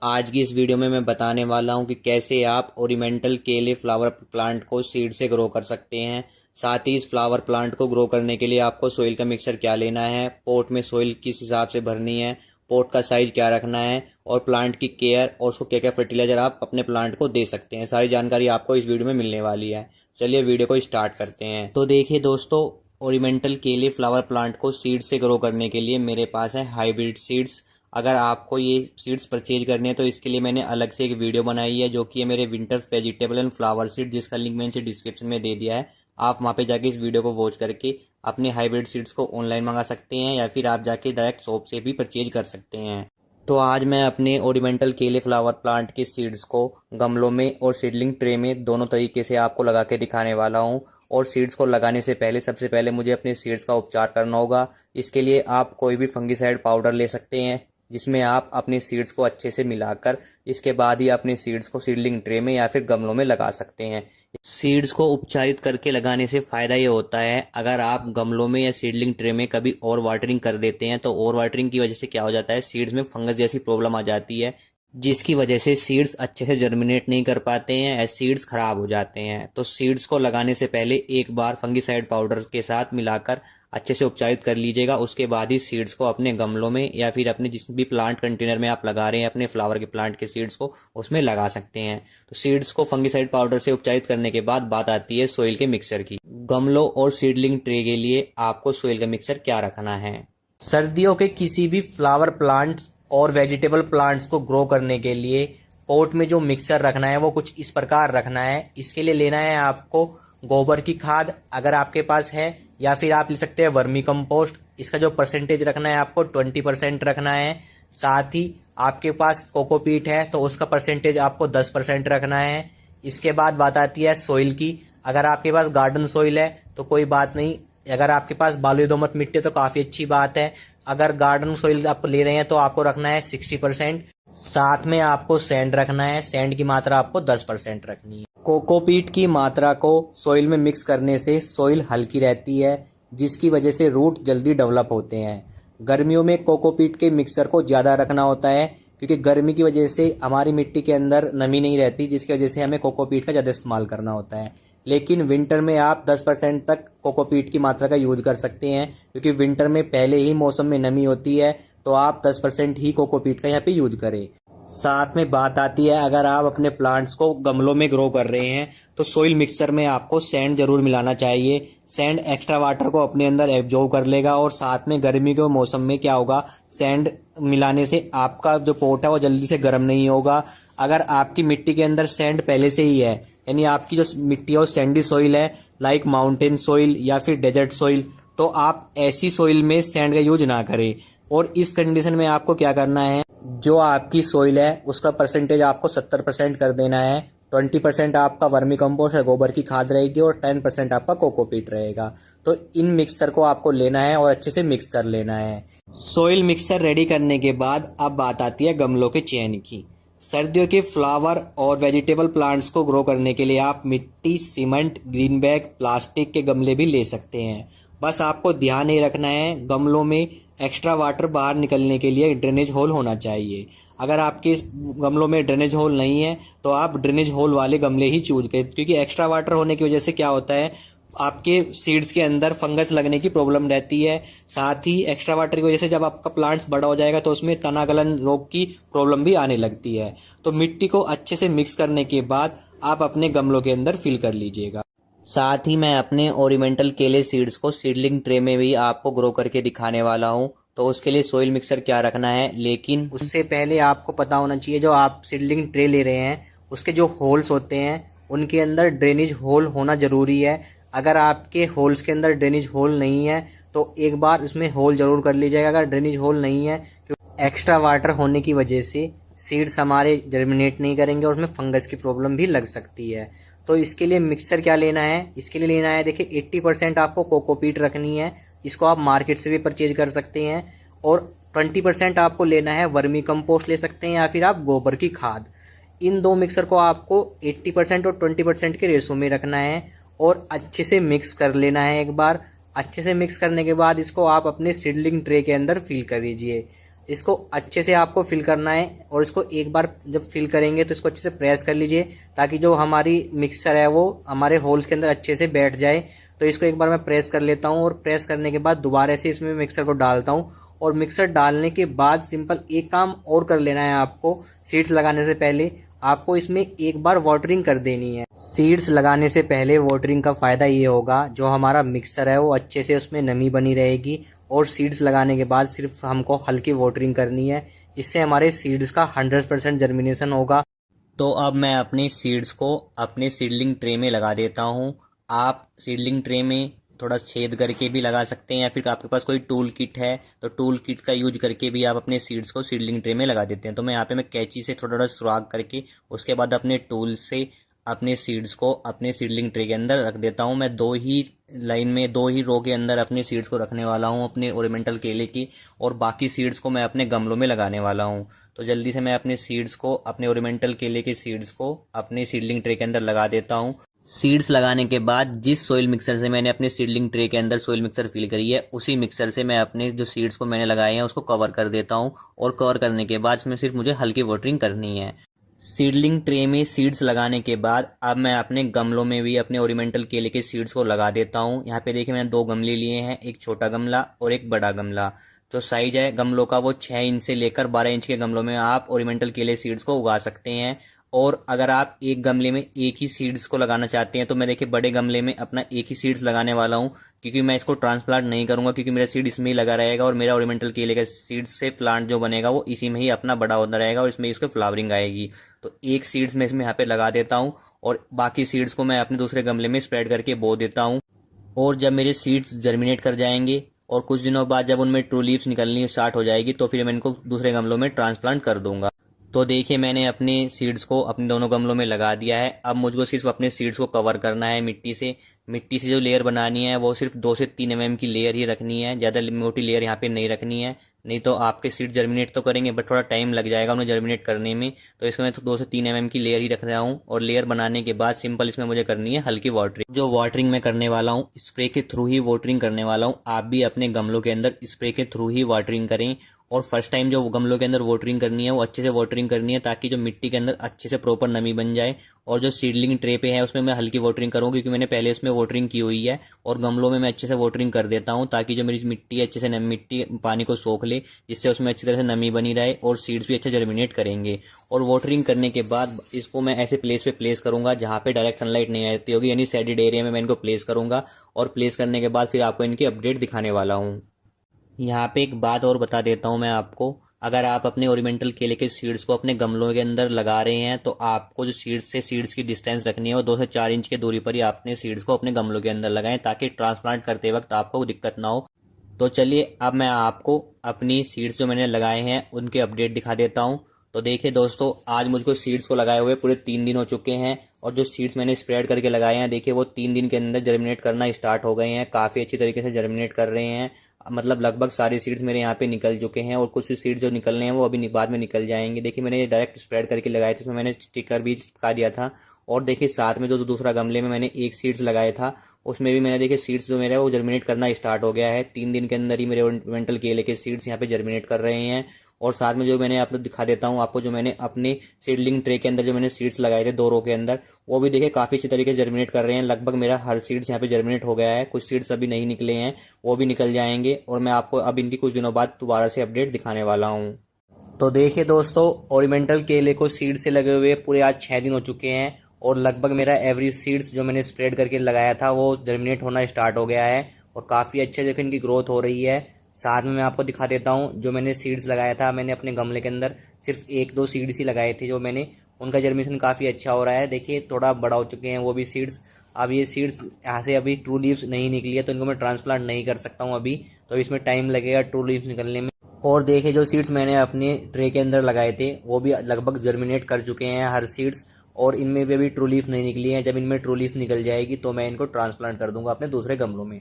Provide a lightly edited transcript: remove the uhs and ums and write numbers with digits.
आज की इस वीडियो में मैं बताने वाला हूं कि कैसे आप ओरिमेंटल केले फ्लावर प्लांट को सीड से ग्रो कर सकते हैं। साथ ही इस फ्लावर प्लांट को ग्रो करने के लिए आपको सोइल का मिक्सचर क्या लेना है, पॉट में सोइल किस हिसाब से भरनी है, पॉट का साइज क्या रखना है और प्लांट की केयर और उसको क्या क्या फर्टिलाइजर आप अपने प्लांट को दे सकते हैं। सारी जानकारी आपको इस वीडियो में मिलने वाली है। चलिए वीडियो को स्टार्ट करते हैं। तो देखिए दोस्तों, ओरिमेंटल केले फ्लावर प्लांट को सीड से ग्रो करने के लिए मेरे पास है हाइब्रिड सीड्स। अगर आपको ये सीड्स परचेज करने हैं तो इसके लिए मैंने अलग से एक वीडियो बनाई है जो कि है मेरे winter vegetable and flower seed, जिसका लिंक मैंने डिस्क्रिप्शन में दे दिया है। आप वहाँ पे जाके इस वीडियो को वॉच करके अपने हाइब्रिड सीड्स को ऑनलाइन मंगा सकते हैं या फिर आप जाके डायरेक्ट शॉप से भी परचेज कर सकते हैं। तो आज मैं अपने ओरिमेंटल केले फ्लावर प्लांट के सीड्स को गमलों में और सीडलिंग ट्रे में दोनों तरीके से आपको लगा के दिखाने वाला हूँ। और सीड्स को लगाने से पहले सबसे पहले मुझे अपने सीड्स का उपचार करना होगा। इसके लिए आप कोई भी फंगिसाइड पाउडर ले सकते हैं जिसमें आप अपने सीड्स को अच्छे से मिलाकर इसके बाद ही अपने सीड्स को सीडलिंग ट्रे में या फिर गमलों में लगा सकते हैं। सीड्स को उपचारित करके लगाने से फ़ायदा ये होता है, अगर आप गमलों में या सीडलिंग ट्रे में कभी और वाटरिंग कर देते हैं तो और वाटरिंग की वजह से क्या हो जाता है, सीड्स में फंगस जैसी प्रॉब्लम आ जाती है जिसकी वजह से सीड्स अच्छे से जर्मिनेट नहीं कर पाते हैं या सीड्स खराब हो जाते हैं। तो सीड्स को लगाने से पहले एक बार फंगिसाइड पाउडर के साथ मिलाकर अच्छे से उपचारित कर लीजिएगा। उसके बाद ही सीड्स को अपने गमलों में या फिर अपने जिस भी प्लांट कंटेनर में आप लगा रहे हैं अपने फ्लावर के प्लांट के सीड्स को, उसमें लगा सकते हैं। तो सीड्स को फंगिसाइड पाउडर से उपचारित करने के बाद बात आती है सोइल के मिक्सर की। गमलों और सीडलिंग ट्रे के लिए आपको सोइल का मिक्सर क्या रखना है। सर्दियों के किसी भी फ्लावर प्लांट्स और वेजिटेबल प्लांट्स को ग्रो करने के लिए पॉट में जो मिक्सर रखना है वो कुछ इस प्रकार रखना है। इसके लिए लेना है आपको गोबर की खाद अगर आपके पास है, या फिर आप ले सकते हैं वर्मी कंपोस्ट। इसका जो परसेंटेज रखना है आपको 20% रखना है। साथ ही आपके पास कोकोपीट है तो उसका परसेंटेज आपको 10% रखना है। इसके बाद बात आती है सॉइल की। अगर आपके पास गार्डन सॉइल है तो कोई बात नहीं, अगर आपके पास बालुई दोमट मिट्टी है तो काफ़ी अच्छी बात है। अगर गार्डन सॉइल आप ले रहे हैं तो आपको रखना है 60%। साथ में आपको सैंड रखना है, सैंड की मात्रा आपको 10% रखनी है। कोकोपीट की मात्रा को सॉइल में मिक्स करने से सॉइल हल्की रहती है जिसकी वजह से रूट जल्दी डेवलप होते हैं। गर्मियों में कोकोपीट के मिक्सर को ज़्यादा रखना होता है क्योंकि गर्मी की वजह से हमारी मिट्टी के अंदर नमी नहीं रहती, जिसकी वजह से हमें कोकोपीट का ज़्यादा इस्तेमाल करना होता है। लेकिन विंटर में आप 10% तक कोकोपीट की मात्रा का यूज कर सकते हैं क्योंकि विंटर में पहले ही मौसम में नमी होती है, तो आप 10% ही कोकोपीट का यहाँ पे यूज करें। साथ में बात आती है, अगर आप अपने प्लांट्स को गमलों में ग्रो कर रहे हैं तो सोइल मिक्सचर में आपको सैंड जरूर मिलाना चाहिए। सैंड एक्स्ट्रा वाटर को अपने अंदर एब्जॉर्ब कर लेगा और साथ में गर्मी के मौसम में क्या होगा, सैंड मिलाने से आपका जो पोट है वो जल्दी से गर्म नहीं होगा। अगर आपकी मिट्टी के अंदर सैंड पहले से ही है, यानी आपकी जो मिट्टी है वो सैंडी सॉइल है, लाइक माउंटेन सॉइल या फिर डेजर्ट सॉइल, तो आप ऐसी सॉइल में सैंड का यूज ना करें। और इस कंडीशन में आपको क्या करना है, जो आपकी सॉइल है उसका परसेंटेज आपको 70% कर देना है। 20% आपका वर्मी कंपोस्ट या गोबर की खाद रहेगी और 10% आपका कोकोपीट रहेगा। तो इन मिक्सर को आपको लेना है और अच्छे से मिक्स कर लेना है। सॉइल मिक्सर रेडी करने के बाद अब बात आती है गमलों के चयन की। सर्दियों के फ्लावर और वेजिटेबल प्लांट्स को ग्रो करने के लिए आप मिट्टी, सीमेंट, ग्रीन बैग, प्लास्टिक के गमले भी ले सकते हैं। बस आपको ध्यान ये रखना है, गमलों में एक्स्ट्रा वाटर बाहर निकलने के लिए ड्रेनेज होल होना चाहिए। अगर आपके इस गमलों में ड्रेनेज होल नहीं है तो आप ड्रेनेज होल वाले गमले ही चूज करें, क्योंकि एक्स्ट्रा वाटर होने की वजह से क्या होता है, आपके सीड्स के अंदर फंगस लगने की प्रॉब्लम रहती है। साथ ही एक्स्ट्रा वाटर की वजह से जब आपका प्लांट्स बड़ा हो जाएगा तो उसमें तना गलन रोग की प्रॉब्लम भी आने लगती है। तो मिट्टी को अच्छे से मिक्स करने के बाद आप अपने गमलों के अंदर फिल कर लीजिएगा। साथ ही मैं अपने ओरिमेंटल केले सीड्स को सीडलिंग ट्रे में भी आपको ग्रो करके दिखाने वाला हूँ। तो उसके लिए सोइल मिक्सर क्या रखना है, लेकिन उससे पहले आपको पता होना चाहिए जो आप सीडलिंग ट्रे ले रहे हैं उसके जो होल्स होते हैं उनके अंदर ड्रेनेज होल होना ज़रूरी है। अगर आपके होल्स के अंदर ड्रेनेज होल नहीं है तो एक बार उसमें होल ज़रूर कर लीजिएगा। अगर ड्रेनेज होल नहीं है तो एक्स्ट्रा वाटर होने की वजह से सीड्स हमारे जर्मिनेट नहीं करेंगे और उसमें फंगस की प्रॉब्लम भी लग सकती है। तो इसके लिए मिक्सर क्या लेना है, इसके लिए लेना है, देखिए 80% आपको कोकोपीट रखनी है, इसको आप मार्केट से भी परचेज कर सकते हैं। और 20% आपको लेना है वर्मी कंपोस्ट ले सकते हैं या फिर आप गोबर की खाद। इन दो मिक्सर को आपको 80% और 20% के रेशो में रखना है और अच्छे से मिक्स कर लेना है। एक बार अच्छे से मिक्स करने के बाद इसको आप अपने सीडलिंग ट्रे के अंदर फिल कर दीजिए। इसको अच्छे से आपको फिल करना है और इसको एक बार जब फिल करेंगे तो इसको अच्छे से प्रेस कर लीजिए ताकि जो हमारी मिक्सचर है वो हमारे होल्स के अंदर अच्छे से बैठ जाए। तो इसको एक बार मैं प्रेस कर लेता हूँ और प्रेस करने के बाद दोबारा से इसमें मिक्सर को डालता हूँ। और मिक्सर डालने के बाद सिंपल एक काम और कर लेना है आपको। सीड्स लगाने से पहले आपको इसमें एक बार वाटरिंग कर देनी है। सीड्स लगाने से पहले वाटरिंग का फ़ायदा ये होगा, जो हमारा मिक्सर है वो अच्छे से उसमें नमी बनी रहेगी। और सीड्स लगाने के बाद सिर्फ हमको हल्की वाटरिंग करनी है, इससे हमारे सीड्स का 100% जर्मिनेशन होगा। तो अब मैं अपने सीड्स को अपने सीडलिंग ट्रे में लगा देता हूँ। आप सीडलिंग ट्रे में थोड़ा छेद करके भी लगा सकते हैं, या फिर आपके पास कोई टूल किट है तो टूल किट का यूज करके भी आप अपने सीड्स को सीडलिंग ट्रे में लगा देते हैं। तो मैं यहाँ पे मैं कैंची से थोड़ा थोड़ा सुराख करके उसके बाद अपने टूल से अपने सीड्स को अपने सीडलिंग ट्रे के अंदर रख देता हूँ। मैं 2 ही लाइन में 2 ही रो के अंदर अपने सीड्स को रखने वाला हूँ अपने ओरिएंटल केले की, और बाकी सीड्स को मैं अपने गमलों में लगाने वाला हूँ। तो जल्दी से मैं अपने सीड्स को, अपने ओरिएंटल केले के सीड्स को अपने सीडलिंग ट्रे के अंदर लगा देता हूँ। सीड्स लगाने के बाद जिस सोइल मिक्सर से मैंने अपने सीडलिंग ट्रे के अंदर सोइल मिक्सर फिल करी है, उसी मिक्सर से मैं अपने जो सीड्स को मैंने लगाए हैं उसको कवर कर देता हूँ। और कवर करने के बाद इसमें सिर्फ मुझे हल्की वाटरिंग करनी है। सीडलिंग ट्रे में सीड्स लगाने के बाद अब मैं अपने गमलों में भी अपने ओरिएंटल केले के सीड्स को लगा देता हूँ। यहाँ पे देखिए मैंने 2 गमले लिए हैं, एक छोटा गमला और एक बड़ा गमला। जो साइज है गमलों का वो 6 इंच से लेकर 12 इंच के गमलों में आप ओरिएंटल केले सीड्स को उगा सकते हैं। और अगर आप एक गमले में एक ही सीड्स को लगाना चाहते हैं तो मैं देखिए बड़े गमले में अपना एक ही सीड्स लगाने वाला हूँ, क्योंकि मैं इसको ट्रांसप्लांट नहीं करूंगा, क्योंकि मेरा सीड इसमें ही लगा रहेगा और मेरा ओरिएंटल केले का सीड्स से प्लांट जो बनेगा वो इसी में ही अपना बड़ा होता रहेगा और इसमें इसको फ्लावरिंग आएगी। तो एक सीड्स मैं इसमें यहाँ पे लगा देता हूँ और बाकी सीड्स को मैं अपने दूसरे गमले में स्प्रेड करके बो देता हूँ। और जब मेरे सीड्स जर्मिनेट कर जाएंगे और कुछ दिनों बाद जब उनमें ट्रू लीव्स निकलनी स्टार्ट हो जाएगी तो फिर मैं इनको दूसरे गमलों में ट्रांसप्लांट कर दूंगा। तो देखिए मैंने अपने सीड्स को अपने दोनों गमलों में लगा दिया है। अब मुझको सिर्फ अपने सीड्स को कवर करना है मिट्टी से। मिट्टी से जो लेयर बनानी है वो सिर्फ 2 से 3 mm की लेयर ही रखनी है, ज़्यादा मोटी लेयर यहाँ पे नहीं रखनी है, नहीं तो आपके सीड जर्मिनेट तो करेंगे बट थोड़ा टाइम लग जाएगा उन्हें जर्मिनेट करने में। तो इसमें मैं तो 2 से 3 mm की लेयर ही रख रहा हूँ। और लेयर बनाने के बाद सिंपल इसमें मुझे करनी है हल्की वाटरिंग। जो वाटरिंग मैं करने वाला हूँ स्प्रे के थ्रू ही वाटरिंग करने वाला हूँ। आप भी अपने गमलों के अंदर स्प्रे के थ्रू ही वाटरिंग करें। और फर्स्ट टाइम जो गमलों के अंदर वाटरिंग करनी है वो अच्छे से वाटरिंग करनी है, ताकि जो मिट्टी के अंदर अच्छे से प्रॉपर नमी बन जाए। और जो सीडलिंग ट्रे पे है उसमें मैं हल्की वाटरिंग करूँ, क्योंकि मैंने पहले उसमें वाटरिंग की हुई है। और गमलों में मैं अच्छे से वाटरिंग कर देता हूँ ताकि जो मेरी मिट्टी अच्छे से मिट्टी पानी को सोख ले, जिससे उसमें अच्छी तरह से नमी बनी रहे और सीड्स भी अच्छे जर्मिनेट करेंगे। और वाटरिंग करने के बाद इसको मैं ऐसे प्लेस पे प्लेस करूंगा जहाँ पे डायरेक्ट सनलाइट नहीं आती होगी, यानी शेडेड एरिया में मैं इनको प्लेस करूंगा। और प्लेस करने के बाद फिर आपको इनकी अपडेट दिखाने वाला हूँ। यहाँ पे एक बात और बता देता हूँ मैं आपको, अगर आप अपने ओरिएंटल केले के सीड्स को अपने गमलों के अंदर लगा रहे हैं तो आपको जो सीड्स से सीड्स की डिस्टेंस रखनी है वो 2 से 4 इंच की दूरी पर ही आपने सीड्स को अपने गमलों के अंदर लगाएं, ताकि ट्रांसप्लांट करते वक्त आपको दिक्कत ना हो। तो चलिए अब मैं आपको अपनी सीड्स जो मैंने लगाए हैं उनके अपडेट दिखा देता हूँ। तो देखिए दोस्तों, आज मुझको सीड्स को लगाए हुए पूरे 3 दिन हो चुके हैं, और जो सीड्स मैंने स्प्रेड करके लगाए हैं देखिए वो 3 दिन के अंदर जर्मिनेट करना स्टार्ट हो गए हैं। काफ़ी अच्छी तरीके से जर्मिनेट कर रहे हैं, मतलब लगभग सारे सीड्स मेरे यहाँ पे निकल चुके हैं, और कुछ सीड्स जो निकलने हैं वो अभी बाद में निकल जाएंगे। देखिए मैंने डायरेक्ट स्प्रेड करके लगाए थे, इसमें मैंने स्टिकर भी चिपका दिया था। और देखिए साथ में जो दूसरा गमले में मैंने एक सीड्स लगाया था उसमें भी मैंने देखिए सीड्स जो मेरा वो जर्मिनेट करना स्टार्ट हो गया है। 3 दिन के अंदर ही मेरे ओरिएंटल केले के सीड्स यहाँ पे जर्मिनेट कर रहे हैं। और साथ में जो मैंने आपको दिखा देता हूँ आपको, जो मैंने अपने सीडलिंग ट्रे के अंदर जो मैंने सीड्स लगाए थे 2 रो के अंदर, वो भी देखिए काफ़ी अच्छी तरीके से जर्मिनेट कर रहे हैं। लगभग मेरा हर सीड्स यहाँ पे जर्मिनेट हो गया है। कुछ सीड्स अभी नहीं निकले हैं, वो भी निकल जाएंगे, और मैं आपको अब इनकी कुछ दिनों बाद दोबारा से अपडेट दिखाने वाला हूँ। तो देखिए दोस्तों, ओरिएंटल केले को सीड से लगे हुए पूरे आज 6 दिन हो चुके हैं, और लगभग मेरा एवरी सीड्स जो मैंने स्प्रेड करके लगाया था वो जर्मिनेट होना स्टार्ट हो गया है, और काफ़ी अच्छे देखिए इनकी ग्रोथ हो रही है। साथ में मैं आपको दिखा देता हूँ, जो मैंने सीड्स लगाया था मैंने अपने गमले के अंदर सिर्फ 1-2 सीड्स ही लगाए थे, जो मैंने उनका जर्मिनेशन काफ़ी अच्छा हो रहा है। देखिए थोड़ा बड़ा हो चुके हैं वो भी सीड्स। अब ये सीड्स यहाँ से अभी ट्रू लीव्स नहीं निकली है तो इनको मैं ट्रांसप्लांट नहीं कर सकता हूँ अभी, तो इसमें टाइम लगेगा ट्रू लीव्स निकलने में। और देखिए जो सीड्स मैंने अपने ट्रे के अंदर लगाए थे वो भी लगभग जर्मिनेट कर चुके हैं हर सीड्स, और इनमें भी अभी ट्रू लीव्स नहीं निकली हैं। जब इनमें ट्रू लीव्स निकल जाएगी तो मैं इनको ट्रांसप्लांट कर दूंगा अपने दूसरे गमलों में।